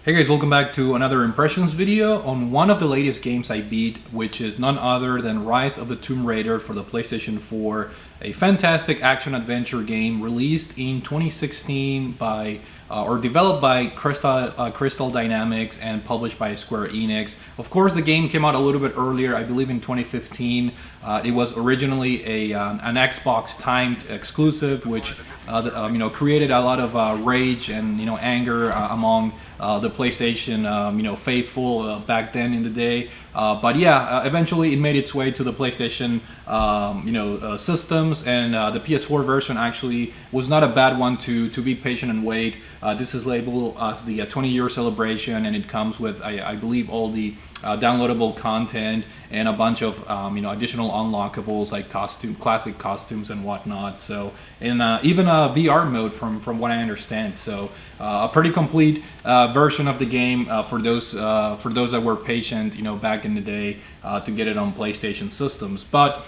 Hey guys, welcome back to another impressions video on one of the latest games I beat, which is none other than Rise of the Tomb Raider for the PlayStation 4, a fantastic action-adventure game released in 2016 by or developed by Crystal Dynamics and published by Square Enix. Of course, the game came out a little bit earlier, I believe in 2015. It was originally an Xbox timed exclusive, which created a lot of rage and anger among the PlayStation faithful back then in the day. But yeah, eventually it made its way to the PlayStation systems, and the PS4 version actually was not a bad one to be patient and wait. This is labeled as the 20-year celebration, and it comes with I believe all the downloadable content and a bunch of additional unlockables like classic costumes and whatnot. So and even a VR mode from what I understand. So a pretty complete version of the game for those that were patient back in the day to get it on PlayStation systems. But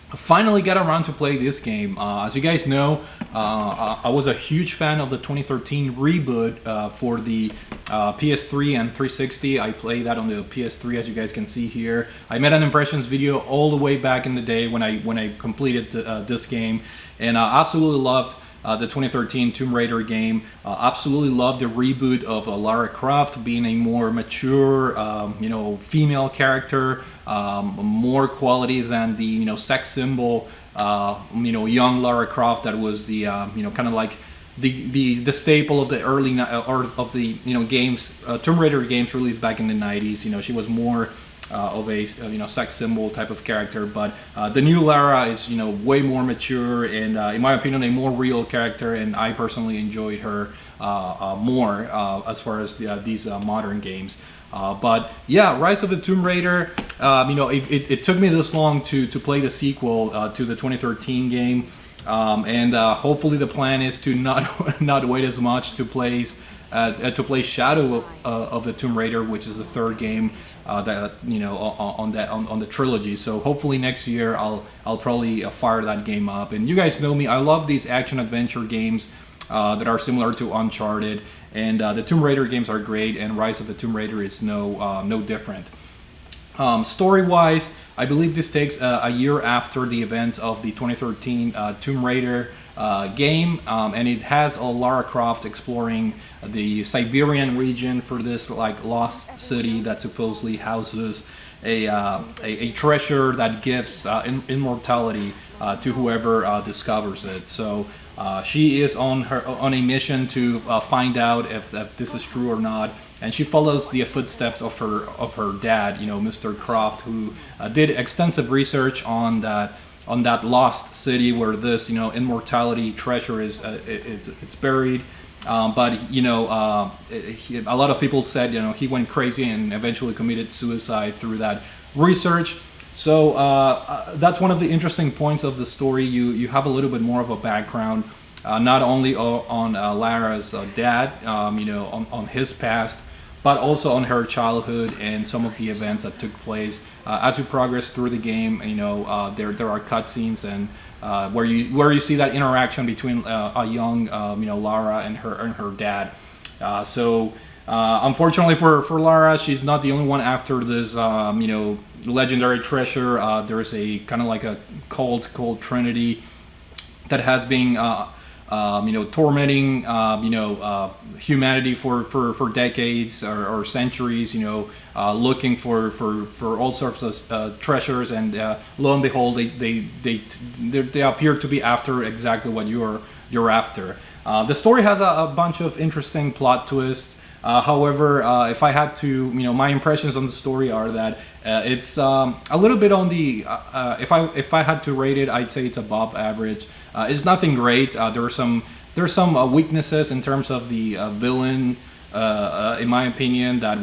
I finally got around to play this game. As you guys know, I was a huge fan of the 2013 reboot for the PS3 and 360. I played that on the PS3, as you guys can see here. I made an impressions video all the way back in the day when I completed this game, and I absolutely loved the 2013 Tomb Raider game. Absolutely loved the reboot of Lara Croft being a more mature, female character, more qualities than the sex symbol, young Lara Croft that was the kind of like the staple of the early of the games, Tomb Raider games released back in the 90s. She was more of a sex symbol type of character, but the new Lara is way more mature and in my opinion a more real character, and I personally enjoyed her more as far as these modern games. But yeah, Rise of the Tomb Raider, it took me this long to play the sequel to the 2013 game, and hopefully the plan is to not wait as much to play Shadow of the Tomb Raider, which is the third game that on the trilogy. So hopefully next year I'll probably fire that game up. And you guys know me, I love these action adventure games that are similar to Uncharted, and the Tomb Raider games are great, and Rise of the Tomb Raider is no different. Story-wise, I believe this takes a year after the events of the 2013 Tomb Raider game, and it has Lara Croft exploring the Siberian region for this like lost city that supposedly houses a treasure that gives immortality to whoever discovers it. So she is on a mission to find out if this is true or not, and she follows the footsteps of her dad, Mr. Croft, who did extensive research on that lost city where this immortality treasure is it's buried. But a lot of people said he went crazy and eventually committed suicide through that research. So that's one of the interesting points of the story. You have a little bit more of a background, not only on Lara's dad, on his past, but also on her childhood and some of the events that took place as you progress through the game. There are cutscenes and where you see that interaction between a young Lara and her dad. So unfortunately for Lara, she's not the only one after this legendary treasure. There's a kind of like a cult called Trinity that has been tormenting humanity for decades or centuries, looking for all sorts of treasures, and lo and behold, they appear to be after exactly what you're after. The story has a bunch of interesting plot twists. However, if I had to, my impressions on the story are that it's a little bit on the. If I had to rate it, I'd say it's above average. It's nothing great. There's some weaknesses in terms of the villain, in my opinion, that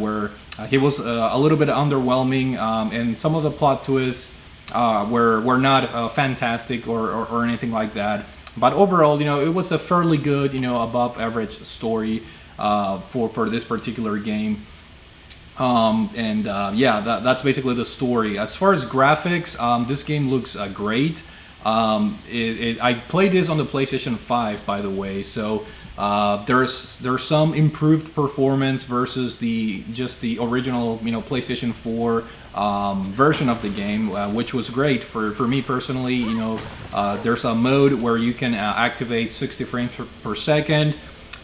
he was a little bit underwhelming, and some of the plot twists were not fantastic or anything like that. But overall, it was a fairly good, above average story for this particular game. That's basically the story. As far as graphics, this game looks great. I played this on the PlayStation 5, by the way, so there's some improved performance versus the original PlayStation 4 version of the game, which was great for me personally. There's a mode where you can activate 60 frames per second.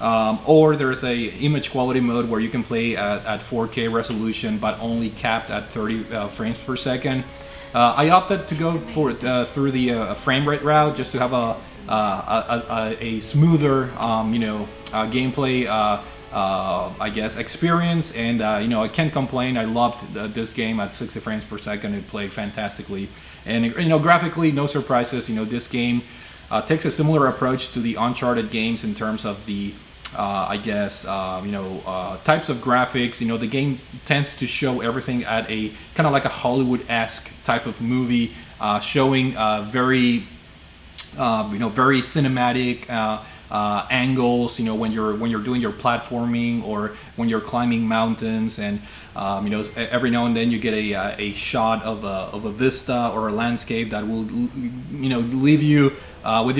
Or there's a image quality mode where you can play at 4K resolution, but only capped at 30 frames per second. I opted to go for through the frame rate route just to have a smoother gameplay I guess experience, and I can't complain. I loved this game at 60 frames per second. It played fantastically, and graphically, no surprises. This game takes a similar approach to the Uncharted games in terms of the types of graphics. The game tends to show everything at a kind of like a Hollywood-esque type of movie, showing very cinematic angles. When you're doing your platforming or when you're climbing mountains, and every now and then you get a shot of a vista or a landscape that will leave you with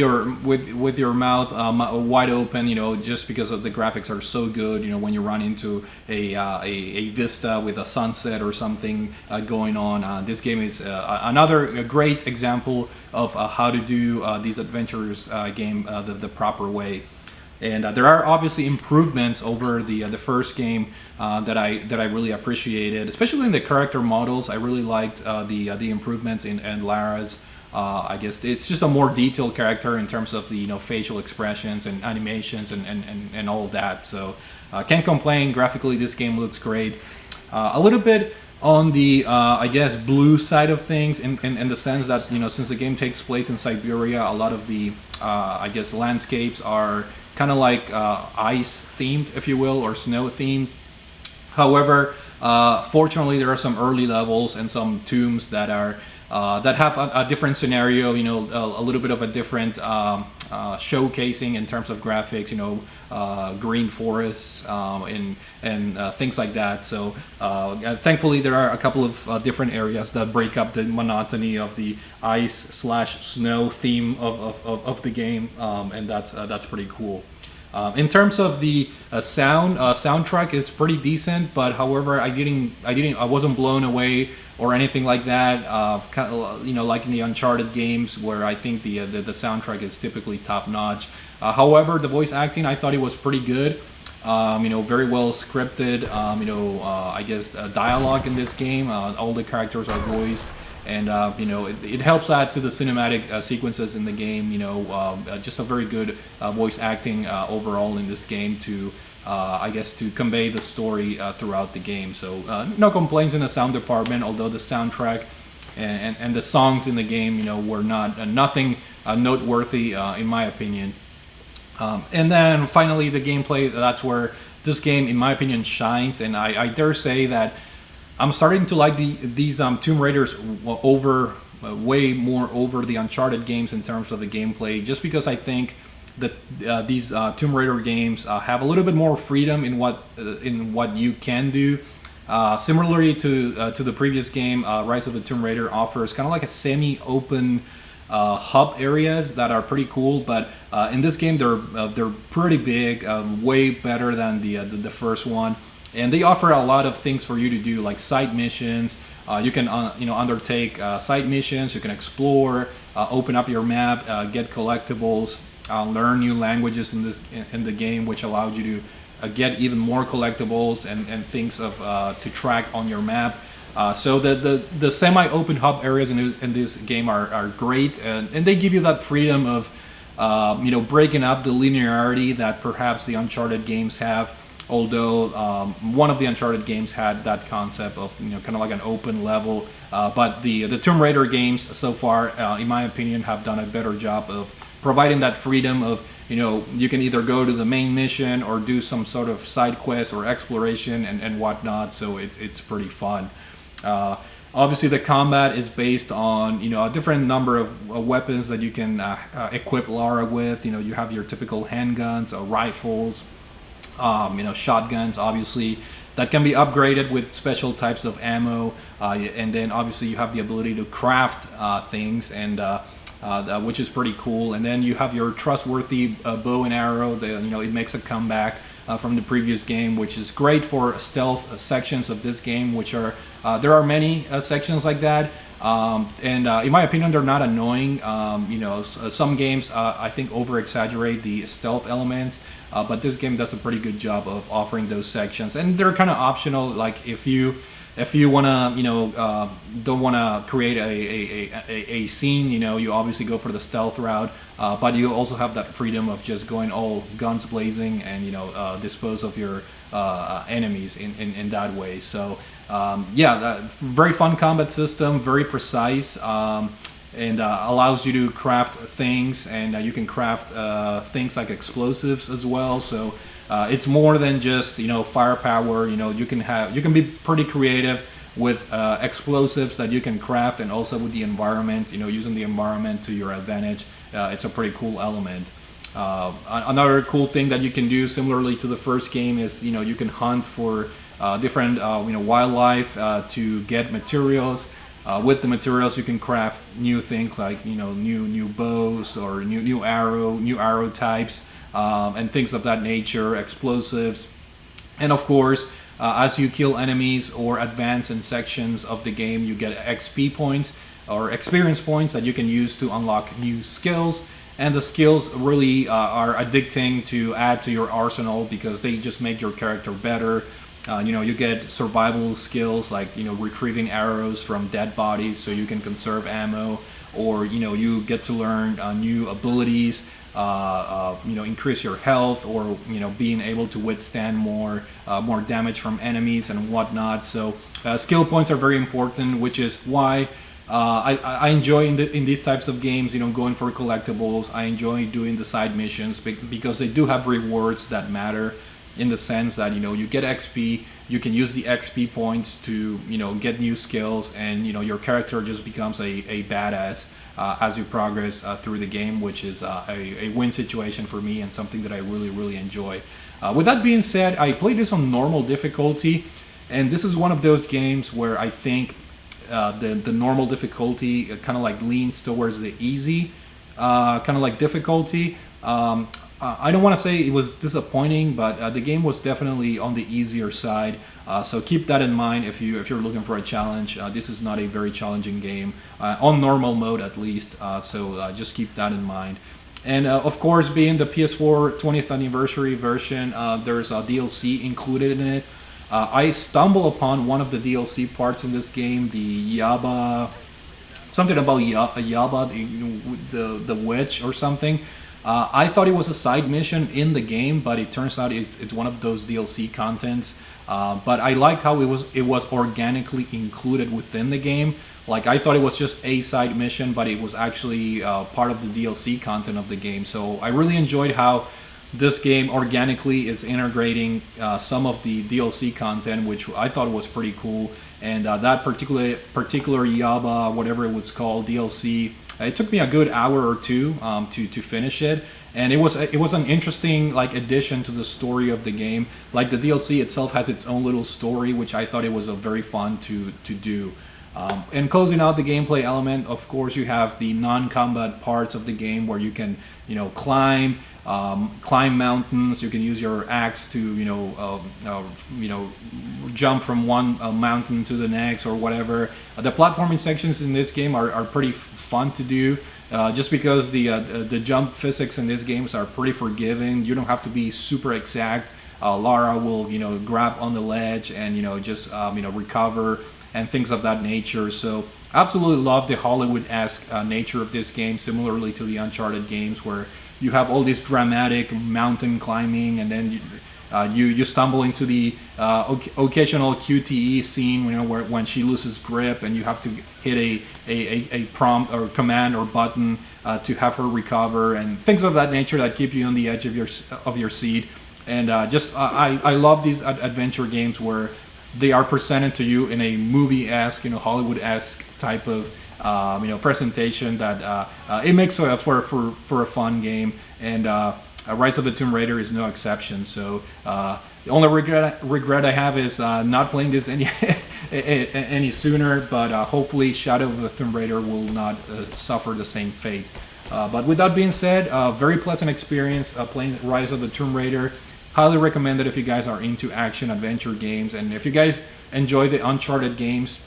your mouth wide open, just because of the graphics are so good. When you run into a vista with a sunset or something going on, this game is another great example of how to do these adventures game the proper way. And there are obviously improvements over the first game that I really appreciated, especially in the character models. I really liked the improvements in Lara's. I guess it's just a more detailed character in terms of the facial expressions and animations and all of that. So can't complain. Graphically, this game looks great. A little bit on the I guess blue side of things, in the sense that since the game takes place in Siberia, a lot of the I guess landscapes are kind of like ice themed, if you will, or snow themed. However, fortunately, there are some early levels and some tombs that are that have a different scenario, a little bit of a different showcasing in terms of graphics, green forests and things like that. So thankfully, there are a couple of different areas that break up the monotony of the ice/snow theme of the game, and that's pretty cool. In terms of the soundtrack, it's pretty decent, but however, I wasn't blown away or anything like that. Kind of, like in the Uncharted games, where I think the soundtrack is typically top notch. However, the voice acting, I thought it was pretty good. Very well scripted. I guess dialogue in this game. All the characters are voiced. And it helps add to the cinematic sequences in the game. Just a very good voice acting overall in this game to, I guess, to convey the story throughout the game. So no complaints in the sound department. Although the soundtrack and the songs in the game, were nothing noteworthy in my opinion. And then finally, the gameplay. That's where this game, in my opinion, shines. And I dare say that I'm starting to like these Tomb Raiders way more over the Uncharted games in terms of the gameplay, just because I think that these Tomb Raider games have a little bit more freedom in what you can do. Similarly to the previous game, Rise of the Tomb Raider offers kind of like a semi-open hub areas that are pretty cool, but in this game they're pretty big, way better than the first one. And they offer a lot of things for you to do, like side missions. You can undertake side missions. You can explore, open up your map, get collectibles, learn new languages in the game, which allowed you to get even more collectibles and things to track on your map. So the semi-open hub areas in this game are great, and they give you that freedom of breaking up the linearity that perhaps the Uncharted games have. Although one of the Uncharted games had that concept of kind of like an open level, but the Tomb Raider games so far, in my opinion, have done a better job of providing that freedom of you can either go to the main mission or do some sort of side quest or exploration and whatnot. So it's pretty fun. Obviously, the combat is based on a different number of weapons that you can equip Lara with. You have your typical handguns or rifles. Shotguns, obviously, that can be upgraded with special types of ammo, and then obviously you have the ability to craft things, and which is pretty cool. And then you have your trustworthy bow and arrow. It makes a comeback from the previous game, which is great for stealth sections of this game, which are there are many sections like that. And in my opinion, they're not annoying. Some games I think over-exaggerate the stealth elements, but this game does a pretty good job of offering those sections, and they're kind of optional. Like if you wanna, don't wanna create a scene, you obviously go for the stealth route, but you also have that freedom of just going all guns blazing and dispose of your enemies in that way. So very fun combat system, very precise, and allows you to craft things, and you can craft things like explosives as well. So it's more than just firepower. You can be pretty creative with explosives that you can craft, and also with the environment. Using the environment to your advantage. It's a pretty cool element. Another cool thing that you can do, similarly to the first game, is you can hunt for different wildlife to get materials. With the materials, you can craft new things like new bows or new arrow types, and things of that nature, explosives. And of course, as you kill enemies or advance in sections of the game, you get XP points or experience points that you can use to unlock new skills. And the skills really are addicting to add to your arsenal, because they just make your character better. You get survival skills like retrieving arrows from dead bodies so you can conserve ammo, or you get to learn new abilities, increase your health, or being able to withstand more damage from enemies and whatnot. So skill points are very important, which is why I enjoy in these types of games, going for collectibles. I enjoy doing the side missions because they do have rewards that matter, in the sense that you get XP, you can use the XP points to get new skills, and your character just becomes a badass as you progress through the game, which is a win situation for me, and something that I really enjoy. With that being said, I played this on normal difficulty, and this is one of those games where I think the normal difficulty kind of like leans towards the easy kind of like difficulty. I don't want to say it was disappointing, but the game was definitely on the easier side. So keep that in mind if you're looking for a challenge. This is not a very challenging game on normal mode, at least. So just keep that in mind. And of course, being the PS4 20th anniversary version, there's a DLC included in it. I stumbled upon one of the DLC parts in this game, the Yaba, something about Yaba, the witch or something. I thought it was a side mission in the game, but it turns out it's one of those DLC contents. But I like how it was organically included within the game. Like, I thought it was just a side mission, but it was actually part of the DLC content of the game. So I really enjoyed how this game organically is integrating some of the DLC content, which I thought was pretty cool. And that particular Yaba, whatever it was called, DLC, it took me a good hour or two to finish it, and it was an interesting addition to the story of the game. Like, the DLC itself has its own little story, which I thought it was very fun to do. And closing out the gameplay element, of course, you have the non-combat parts of the game where you can, climb mountains. You can use your axe to, jump from one mountain to the next or whatever. The platforming sections in this game are pretty fun to do, just because the jump physics in these games are pretty forgiving. You don't have to be super exact. Lara will, grab on the ledge and, just, recover and things of that nature. So absolutely love the Hollywood-esque nature of this game, similarly to the Uncharted games, where you have all this dramatic mountain climbing, and then you stumble into the occasional QTE scene, when she loses grip, and you have to hit a prompt or command or button to have her recover, and things of that nature that keep you on the edge of your seat. And I love these adventure games where they are presented to you in a movie-esque, Hollywood-esque type of presentation that it makes for a fun game. And Rise of the Tomb Raider is no exception. So the only regret I have is not playing this any sooner, but hopefully Shadow of the Tomb Raider will not suffer the same fate. But with that being said, very pleasant experience playing Rise of the Tomb Raider. Highly recommend it if you guys are into action adventure games, and if you guys enjoy the Uncharted games,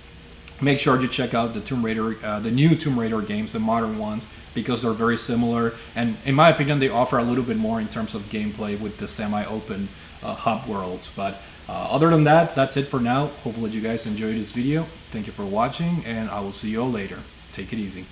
make sure to check out the Tomb Raider, the new Tomb Raider games, the modern ones, because they're very similar, and in my opinion they offer a little bit more in terms of gameplay with the semi-open hub worlds. But other than that, that's it for now. Hopefully you guys enjoyed this video. Thank you for watching, and I will see you all later. Take it easy.